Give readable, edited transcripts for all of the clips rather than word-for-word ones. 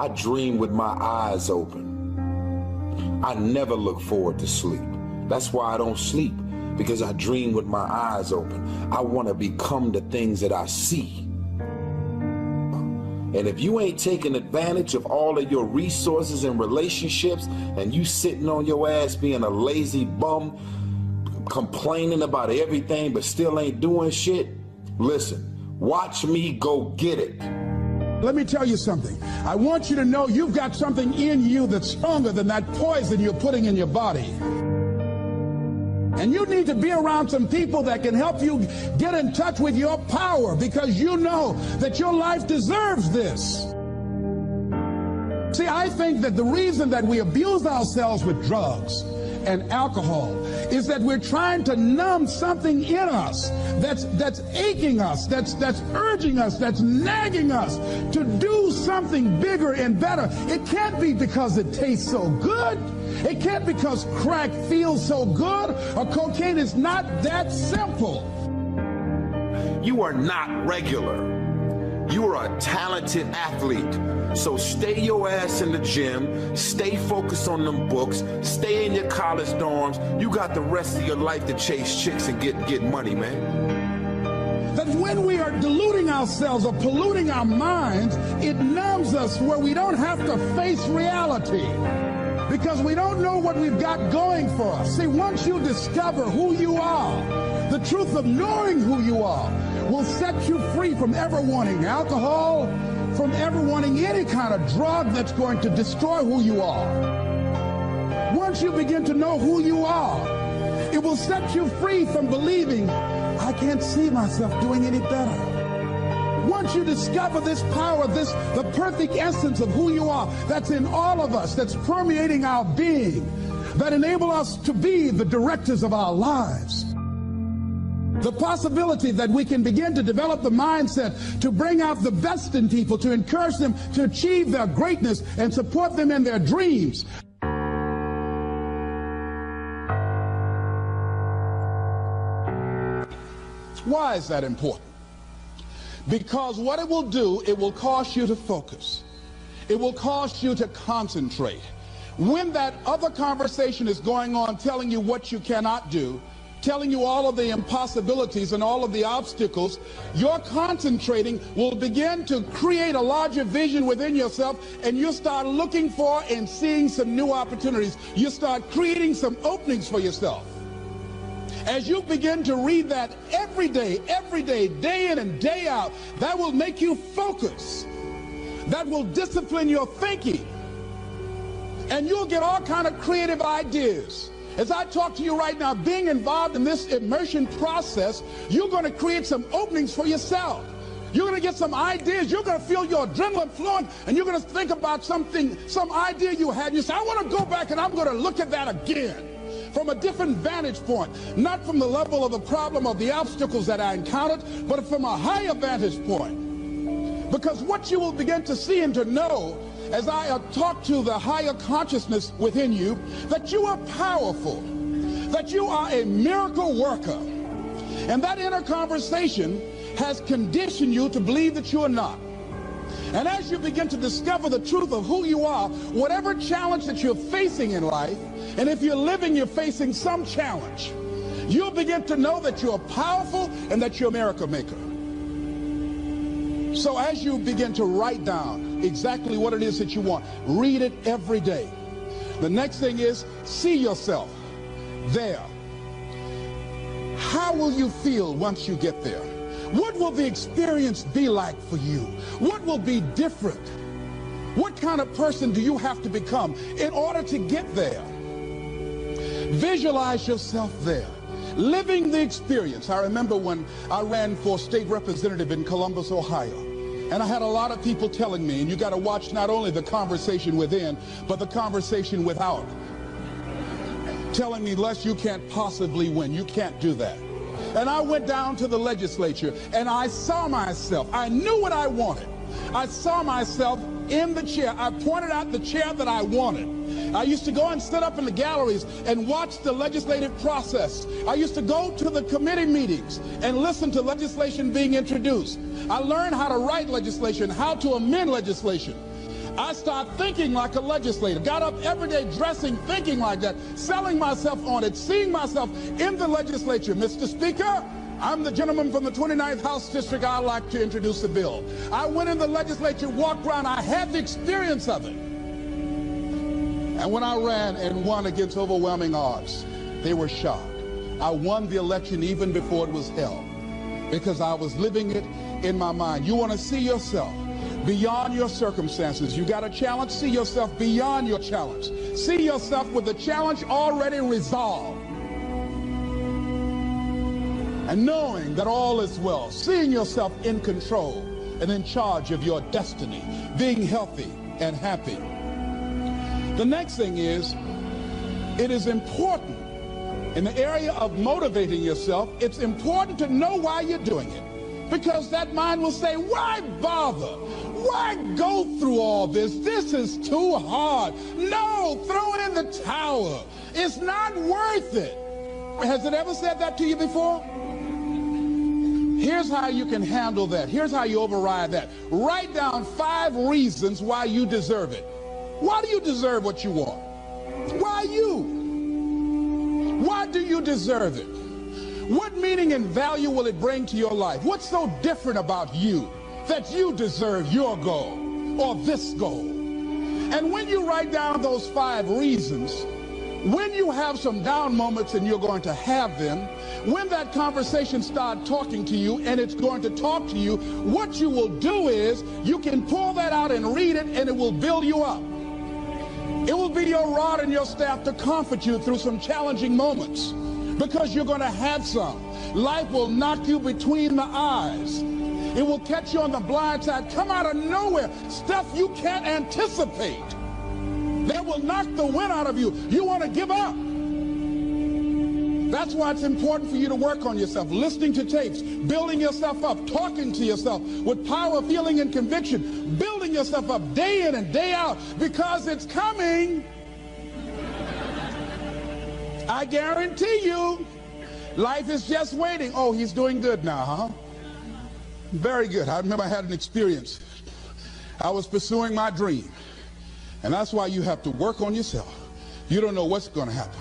I dream with my eyes open. I never look forward to sleep. That's why I don't sleep, because I dream with my eyes open. I want to become the things that I see. And if you ain't taking advantage of all of your resources and relationships, and you sitting on your ass being a lazy bum, complaining about everything but still ain't doing shit, listen, watch me go get it. Let me tell you something. I want you to know you've got something in you that's stronger than that poison you're putting in your body. And you need to be around some people that can help you get in touch with your power, because you know that your life deserves this. See, I think that the reason that we abuse ourselves with drugs and alcohol is that we're trying to numb something in us that's aching us, that's urging us, that's nagging us to do something bigger and better. It can't be because it tastes so good. It can't be because crack feels so good, or cocaine. Is not that simple. You are not regular. You are a talented athlete. So stay your ass in the gym, stay focused on them books, stay in your college dorms. You got the rest of your life to chase chicks and get money, man. That when we are deluding ourselves or polluting our minds, it numbs us where we don't have to face reality, because we don't know what we've got going for us. See, once you discover who you are, the truth of knowing who you are will set you free from ever wanting alcohol, from ever wanting any kind of drug that's going to destroy who you are. Once you begin to know who you are, it will set you free from believing, I can't see myself doing any better. Once you discover this power, the perfect essence of who you are, that's in all of us, that's permeating our being, that enable us to be the directors of our lives. The possibility that we can begin to develop the mindset to bring out the best in people, to encourage them to achieve their greatness and support them in their dreams. Why is that important? Because what it will do, it will cause you to focus. It will cause you to concentrate. When that other conversation is going on telling you what you cannot do, telling you all of the impossibilities and all of the obstacles, your concentrating will begin to create a larger vision within yourself, and you'll start looking for and seeing some new opportunities. You start creating some openings for yourself. As you begin to read that every day, day in and day out, that will make you focus. That will discipline your thinking. And you'll get all kind of creative ideas. As I talk to you right now, being involved in this immersion process, you're going to create some openings for yourself. You're going to get some ideas. You're going to feel your adrenaline flowing, and you're going to think about something, some idea you had. And you say, I want to go back and I'm going to look at that again from a different vantage point, not from the level of the problem of the obstacles that I encountered, but from a higher vantage point. Because what you will begin to see and to know as I talk to the higher consciousness within you, that you are powerful, that you are a miracle worker. And that inner conversation has conditioned you to believe that you are not. And as you begin to discover the truth of who you are, whatever challenge that you're facing in life, and if you're living, you're facing some challenge, you'll begin to know that you're powerful and that you're a miracle maker. So as you begin to write down exactly what it is that you want, read it every day. The next thing is, see yourself there. How will you feel once you get there? What will the experience be like for you? What will be different? What kind of person do you have to become in order to get there? Visualize yourself there, living the experience. I remember when I ran for state representative in Columbus, Ohio, and I had a lot of people telling me, and you got to watch not only the conversation within, but the conversation without, telling me, Les, you can't possibly win. You can't do that. And I went down to the legislature, and I saw myself. I knew what I wanted. I saw myself in the chair. I pointed out the chair that I wanted. I used to go and sit up in the galleries and watch the legislative process. I used to go to the committee meetings and listen to legislation being introduced. I learned how to write legislation, how to amend legislation. I started thinking like a legislator, got up every day dressing, thinking like that, selling myself on it, seeing myself in the legislature. Mr. Speaker, I'm the gentleman from the 29th House District. I'd like to introduce a bill. I went in the legislature, walked around, I had the experience of it. And when I ran and won against overwhelming odds, they were shocked. I won the election even before it was held because I was living it in my mind. You want to see yourself beyond your circumstances. You got a challenge, see yourself beyond your challenge. See yourself with the challenge already resolved. And knowing that all is well, seeing yourself in control and in charge of your destiny, being healthy and happy. The next thing is, it is important in the area of motivating yourself, it's important to know why you're doing it. Because that mind will say, why bother? Why go through all this? This is too hard. No, throw in the towel. It's not worth it. Has it ever said that to you before? Here's how you can handle that. Here's how you override that. Write down 5 reasons why you deserve it. Why do you deserve what you want? Why you? Why do you deserve it? What meaning and value will it bring to your life? What's so different about you that you deserve your goal or this goal? And when you write down those 5 reasons, when you have some down moments, and you're going to have them, when that conversation starts talking to you and it's going to talk to you, what you will do is you can pull that out and read it, and it will build you up. It will be your rod and your staff to comfort you through some challenging moments, because you're going to have some. Life will knock you between the eyes. It will catch you on the blind side, come out of nowhere, stuff you can't anticipate. That will knock the wind out of you. You want to give up. That's why it's important for you to work on yourself, listening to tapes, building yourself up, talking to yourself with power, feeling, and conviction, building yourself up day in and day out, because it's coming. I guarantee you, life is just waiting. Oh, he's doing good now, huh? Very good. I remember I had an experience. I was pursuing my dream. And that's why you have to work on yourself. You don't know what's going to happen.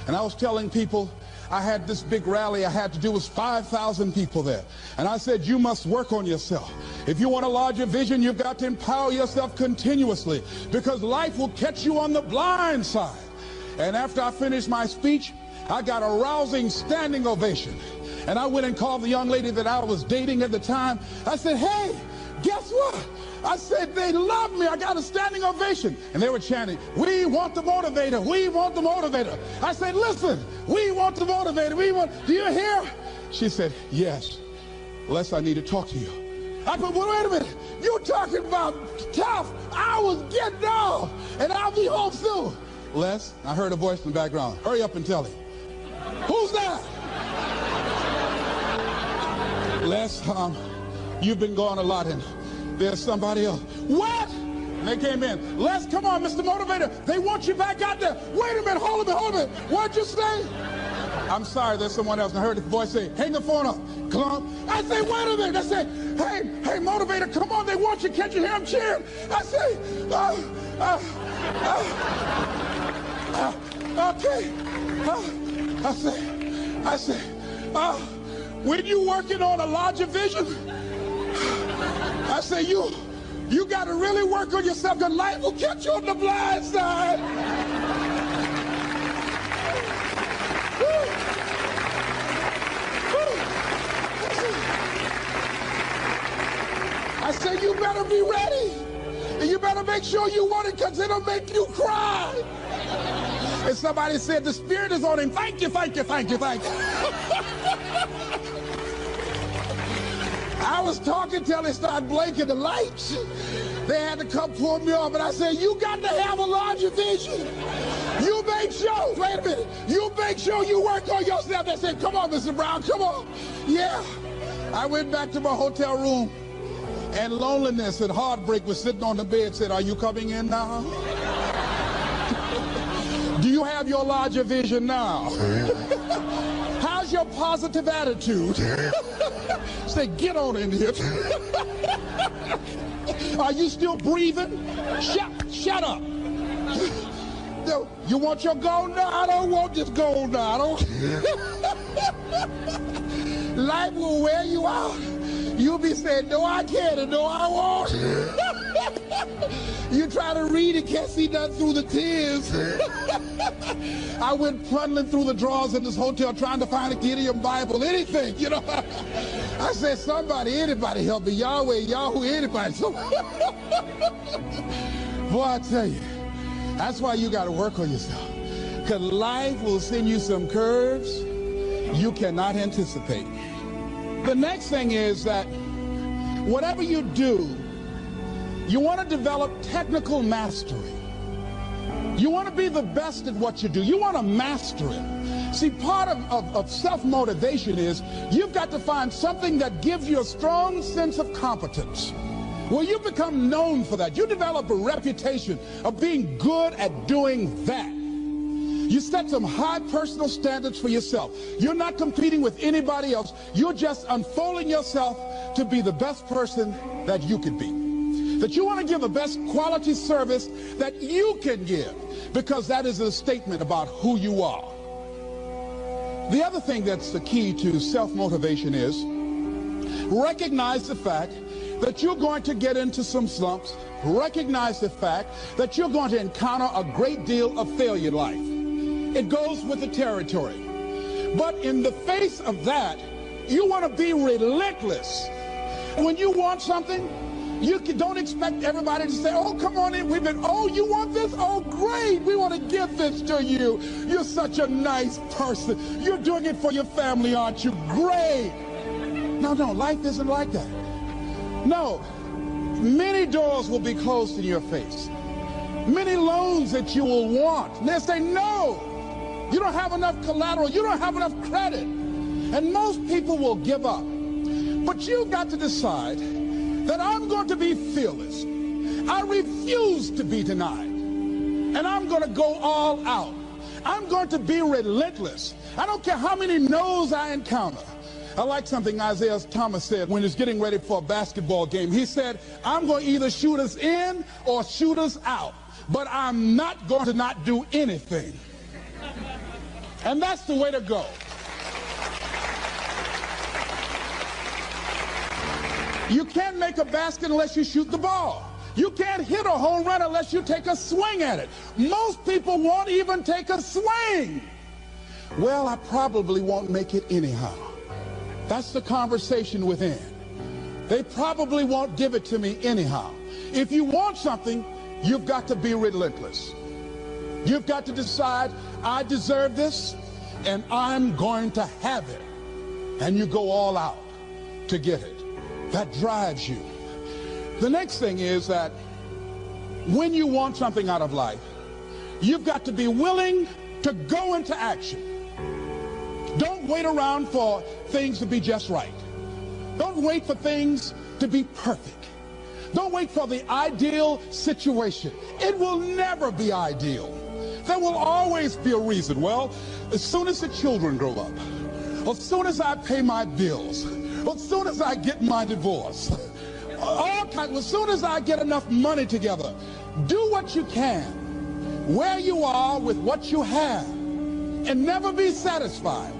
And I was telling people, I had this big rally I had to do with 5,000 people there. And I said, you must work on yourself. If you want a larger vision, you've got to empower yourself continuously, because life will catch you on the blind side. And after I finished my speech, I got a rousing standing ovation. And I went and called the young lady that I was dating at the time. I said, hey, guess what? I said, they love me. I got a standing ovation. And they were chanting, we want the motivator. We want the motivator. I said, listen, we want the motivator. Do you hear? She said, yes. Les, I need to talk to you. I said, well, wait a minute. You're talking about tough. I was getting off, and I'll be home soon. Les, I heard a voice in the background. Hurry up and tell him. Who's that? Les, you've been gone a lot, and there's somebody else. What? And they came in. Les, come on, Mr. Motivator. They want you back out there. Wait a minute, hold a minute. What'd you say? I'm sorry, there's someone else. And I heard the voice say, hang the phone up. Come on. I say, wait a minute. I say, hey, Motivator, come on. They want you. Can't you hear them cheering? I say, okay. I say, when you working on a larger vision, I say, you got to really work on yourself, because life will catch you on the blind side. I say, you better be ready. And you better make sure you want it, because it'll make you cry. And somebody said, the Spirit is on him. Thank you, thank you, thank you, thank you. I was talking till they started blinking the lights. They had to come pull me off. And I said, you got to have a larger vision. You make sure, wait a minute, you make sure you work on yourself. They said, come on, Mr. Brown, come on. Yeah. I went back to my hotel room, and loneliness and heartbreak was sitting on the bed, said, are you coming in now? Do you have your larger vision now? How's your positive attitude? Say, get on in here. Are you still breathing? Shut up. No, you want your gold? No, I don't want this gold now. I don't. Life will wear you out. You'll be saying, no, I can't, and no, I won't. You try to read and can't see nothing through the tears. I went plundering through the drawers in this hotel trying to find a Gideon Bible, anything, you know. I said, somebody, anybody help me. Yahweh, Yahoo, anybody. So, boy, I tell you, that's why you got to work on yourself. Because life will send you some curves you cannot anticipate. The next thing is that whatever you do, you want to develop technical mastery. You want to be the best at what you do. You want to master it. See, part of self-motivation is you've got to find something that gives you a strong sense of competence. Well, you become known for that. You develop a reputation of being good at doing that. You set some high personal standards for yourself. You're not competing with anybody else. You're just unfolding yourself to be the best person that you could be. That you want to give the best quality service that you can give, because that is a statement about who you are. The other thing that's the key to self-motivation is recognize the fact that you're going to get into some slumps. Recognize the fact that you're going to encounter a great deal of failure in life. It goes with the territory. But in the face of that, you want to be relentless. When you want something, you don't expect everybody to say, oh, come on in. Oh, you want this? Oh, great. We want to give this to you. You're such a nice person. You're doing it for your family, aren't you? Great. No, life isn't like that. No, many doors will be closed in your face. Many loans that you will want. And they'll say, no, you don't have enough collateral. You don't have enough credit. And most people will give up. But you've got to decide that I'm going to be fearless. I refuse to be denied. And I'm going to go all out. I'm going to be relentless. I don't care how many no's I encounter. I like something Isaiah Thomas said when he was getting ready for a basketball game. He said, I'm going to either shoot us in or shoot us out, but I'm not going to not do anything. And that's the way to go. You can't make a basket unless you shoot the ball. You can't hit a home run unless you take a swing at it. Most people won't even take a swing. Well, I probably won't make it anyhow. That's the conversation within. They probably won't give it to me anyhow. If you want something, you've got to be relentless. You've got to decide, I deserve this, and I'm going to have it. And you go all out to get it. That drives you. The next thing is that when you want something out of life, you've got to be willing to go into action. Don't wait around for things to be just right. Don't wait for things to be perfect. Don't wait for the ideal situation. It will never be ideal. There will always be a reason. Well, as soon as the children grow up, as soon as I pay my bills, as soon as I get my divorce, as soon as I get enough money together, do what you can, where you are with what you have, and never be satisfied.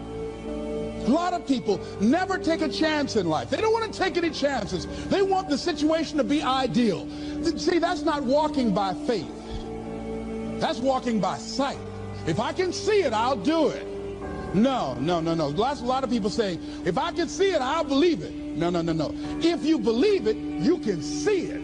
A lot of people never take a chance in life. They don't want to take any chances. They want the situation to be ideal. See, that's not walking by faith. That's walking by sight. If I can see it, I'll do it. No. That's a lot of people saying, if I can see it, I'll believe it. No. If you believe it, you can see it.